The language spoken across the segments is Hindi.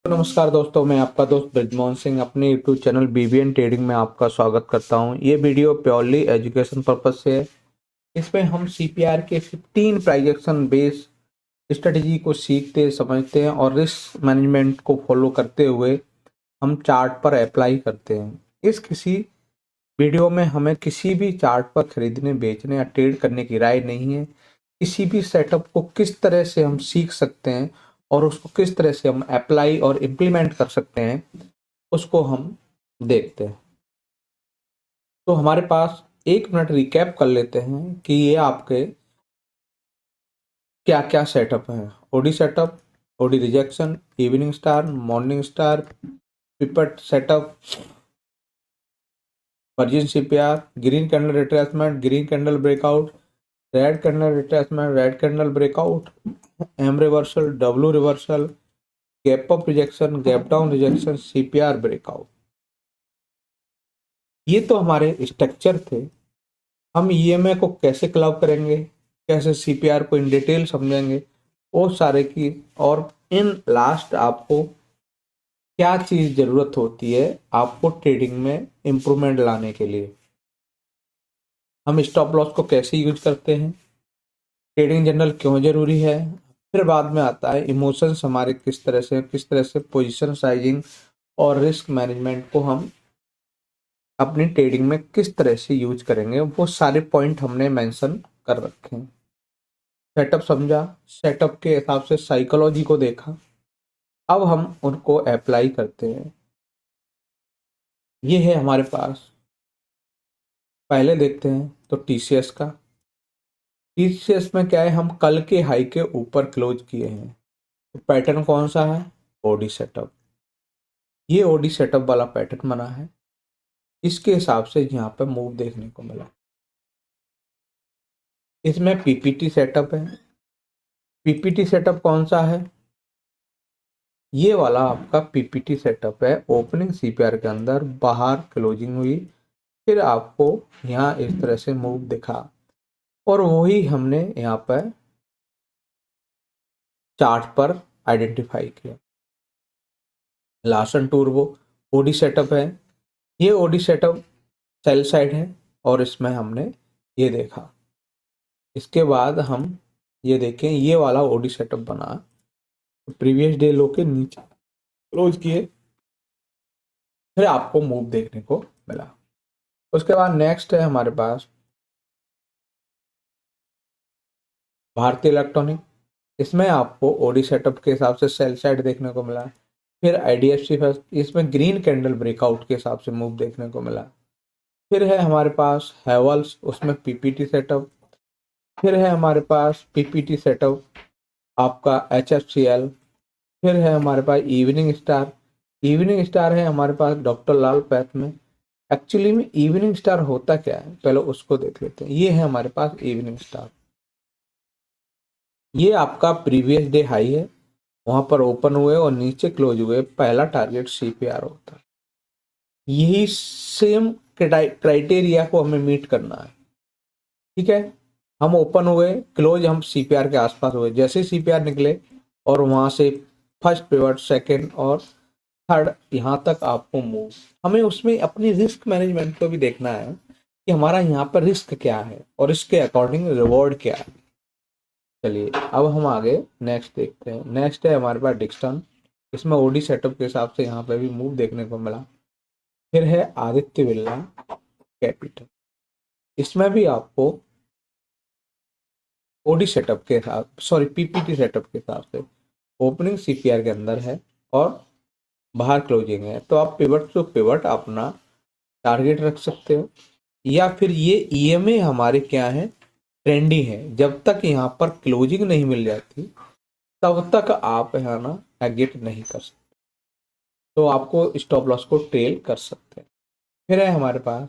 नमस्कार दोस्तों, मैं आपका दोस्त ब्रिजमोहन सिंह अपने यूट्यूब चैनल बीबीएन ट्रेडिंग में आपका स्वागत करता हूं। ये वीडियो प्योरली एजुकेशन पर्पज से है। इसमें हम सीपीआर के 15 प्राइजेक्शन बेस स्ट्रेटजी को सीखते समझते हैं और रिस्क मैनेजमेंट को फॉलो करते हुए हम चार्ट पर अप्लाई करते हैं। इस किसी वीडियो में हमें किसी भी चार्ट पर खरीदने, बेचने या ट्रेड करने की राय नहीं है। किसी भी सेटअप को किस तरह से हम सीख सकते हैं और उसको किस तरह से हम अप्लाई और इम्प्लीमेंट कर सकते हैं, उसको हम देखते हैं। तो हमारे पास 1 मिनट रिकैप कर लेते हैं कि ये आपके क्या क्या सेटअप है। OD setup, OD rejection, evening star, morning star, पिपट setup, virgin CPR, green candle retracement, green candle breakout, red candle retracement, red candle breakout, M reversal, W reversal, gap up rejection, gap down rejection, CPR breakout. ये तो हमारे स्ट्रक्चर थे। हम ईएमए को कैसे क्लब करेंगे, कैसे सीपीआर को इन डिटेल समझेंगे, वो सारे की। और इन लास्ट आपको क्या चीज जरूरत होती है आपको ट्रेडिंग में इंप्रूवमेंट लाने के लिए, हम स्टॉप लॉस को कैसे यूज करते हैं, ट्रेडिंग जनरल क्यों जरूरी है। फिर बाद में आता है इमोशंस हमारे किस तरह से पोजीशन साइजिंग और रिस्क मैनेजमेंट को हम अपनी ट्रेडिंग में किस तरह से यूज करेंगे। वो सारे पॉइंट हमने मेंशन कर रखे हैं। सेटअप समझा, सेटअप के हिसाब से साइकोलॉजी को देखा, अब हम उनको अप्लाई करते हैं। ये है हमारे पास, पहले देखते हैं तो टीसीएस का। टीसीएस में क्या है, हम कल के हाई के ऊपर क्लोज किए हैं। तो पैटर्न कौन सा है, ओडी सेटअप। ये ओडी सेटअप वाला पैटर्न बना है, इसके हिसाब से यहाँ पे मूव देखने को मिला। इसमें पीपीटी सेटअप है। पीपीटी सेटअप कौन सा है, ये वाला आपका पीपीटी सेटअप है। ओपनिंग सीपीआर के अंदर बाहर क्लोजिंग हुई, फिर आपको यहाँ इस तरह से मूव दिखा और वही हमने यहाँ पर चार्ट पर आइडेंटिफाई किया। लार्सन टूर्बो ओडी सेटअप है। ये ओडी सेटअप सेल साइड है और इसमें हमने ये देखा। इसके बाद हम ये देखें, ये वाला ओडी सेटअप बना, प्रीवियस डे लो के नीचे क्लोज किए, फिर आपको मूव देखने को मिला। उसके बाद नेक्स्ट है हमारे पास भारतीय इलेक्ट्रॉनिक। इसमें आपको ओडी सेटअप के हिसाब से सेल साइड देखने को मिला। फिर आईडीएफसी फर्स्ट, इसमें ग्रीन कैंडल ब्रेकआउट के हिसाब से मूव देखने को मिला। फिर है हमारे पास हैवल्स, उसमें पीपीटी सेटअप। फिर है हमारे पास पीपीटी सेटअप आपका एचएफसीएल। फिर है हमारे पास इवनिंग स्टार। इवनिंग स्टार है हमारे पास डॉक्टर लाल पैथ में। एक्चुअली में इवनिंग स्टार होता क्या है, पहले उसको देख लेते हैं। ये है हमारे पास इवनिंग स्टार। ये आपका प्रीवियस डे हाई है, वहां पर ओपन हुए और नीचे क्लोज हुए, पहला टारगेट सीपीआर होता है। यही सेम क्राइटेरिया को हमें मीट करना है। ठीक है, हम ओपन हुए, क्लोज हम सीपीआर के आसपास हुए, जैसे सीपीआर निकले और वहां से फर्स्ट पिवट, सेकंड और थर्ड, यहाँ तक आपको मूव। हमें उसमें अपनी रिस्क मैनेजमेंट को भी देखना है कि हमारा यहाँ पर रिस्क क्या है और इसके अकॉर्डिंग रिवॉर्ड क्या है। चलिए अब हम आगे नेक्स्ट देखते हैं। नेक्स्ट है हमारे पास डिक्सन। इसमें ओडी सेटअप के हिसाब से यहाँ पे भी मूव देखने को मिला। फिर है आदित्य बिरला कैपिटल। इसमें भी आपको ओडी सेटअप के साथ, सॉरी पीपीटी सेटअप के हिसाब से ओपनिंग सीपीआर के अंदर है और बाहर क्लोजिंग है। तो आप पिवट टू पिवट अपना टारगेट रख सकते हो, या फिर ये ईएमए हमारे क्या है, ट्रेंडी है। जब तक यहाँ पर क्लोजिंग नहीं मिल जाती तब तक आप यहाँ ना एग्जिट नहीं कर सकते, तो आपको स्टॉप लॉस को ट्रेल कर सकते हैं। फिर है हमारे पास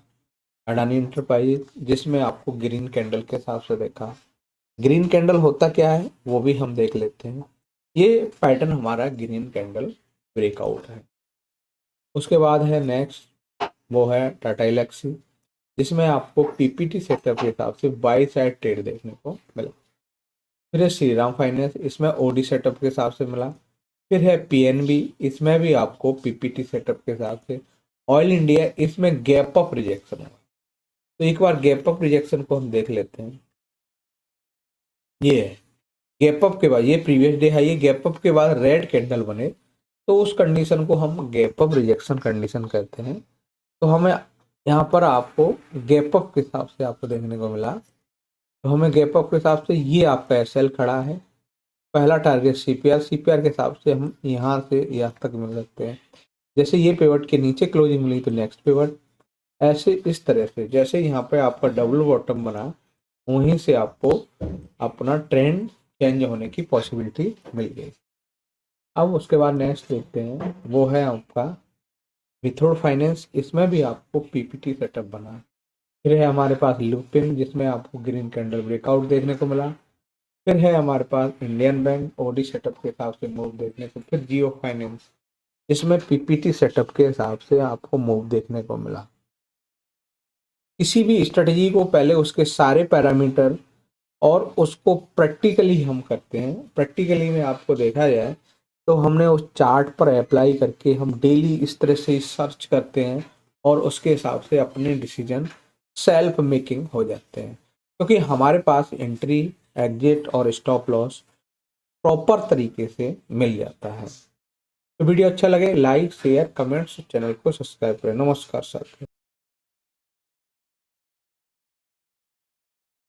अडानी इंटरप्राइज, जिसमें आपको ग्रीन कैंडल के हिसाब से देखा। ग्रीन कैंडल होता क्या है वो भी हम देख लेते हैं। ये पैटर्न हमारा ग्रीन कैंडल ब्रेकआउट है। उसके बाद है नेक्स्ट, वो है टाटा इलेक्सी। जिसमें आपको पीपीटी सेटअप के हिसाब से बाई साइड ट्रेड देखने को मिला। फिर है श्रीराम फाइनेंस, इसमें ओडी सेटअप के हिसाब से मिला। फिर है पीएनबी, इसमें भी आपको पीपीटी सेटअप के हिसाब से। ऑयल इंडिया, इसमें गैप अप रिजेक्शन है। तो एक बार गैप अप रिजेक्शन को हम देख लेते हैं। ये है गैप अप के बाद, ये प्रीवियस डे है, ये गैप अप के बाद रेड कैंडल बने तो उस कंडीशन को हम गैप अप रिजेक्शन कंडीशन कहते हैं। तो हमें यहाँ पर आपको गैप अप के हिसाब से आपको देखने को मिला। तो हमें गैप अप के हिसाब से ये आपका एसएल खड़ा है। पहला टारगेट सीपीआर, सीपीआर के हिसाब से हम यहाँ से यहाँ तक मिल सकते हैं। जैसे ये पिवट के नीचे क्लोजिंग मिली तो नेक्स्ट पिवट, ऐसे इस तरह से जैसे यहाँ पे आपका डबल बॉटम बना वहीं से आपको अपना ट्रेंड चेंज होने की पॉसिबिलिटी मिल गई। अब उसके बाद नेक्स्ट देखते हैं, वो है आपका विथोड फाइनेंस, इसमें भी आपको पीपीटी सेटअप बना। फिर है हमारे पास लुपिन, जिसमें आपको ग्रीन कैंडल ब्रेकआउट देखने को मिला। फिर है हमारे पास इंडियन बैंक, ओडी सेटअप के हिसाब से मूव देखने को। फिर जियो फाइनेंस, जिसमें पीपीटी सेटअप के हिसाब से आपको मूव देखने को मिला। किसी भी स्ट्रेटजी को पहले उसके सारे पैरामीटर और उसको प्रैक्टिकली हम करते हैं। प्रैक्टिकली में आपको देखा जाए तो हमने उस चार्ट पर अप्लाई करके हम डेली इस तरह से सर्च करते हैं और उसके हिसाब से अपने डिसीजन सेल्फ मेकिंग हो जाते हैं, क्योंकि हमारे पास एंट्री, एग्जिट और स्टॉप लॉस प्रॉपर तरीके से मिल जाता है। तो वीडियो अच्छा लगे लाइक शेयर कमेंट्स, चैनल को सब्सक्राइब करें। नमस्कार सर।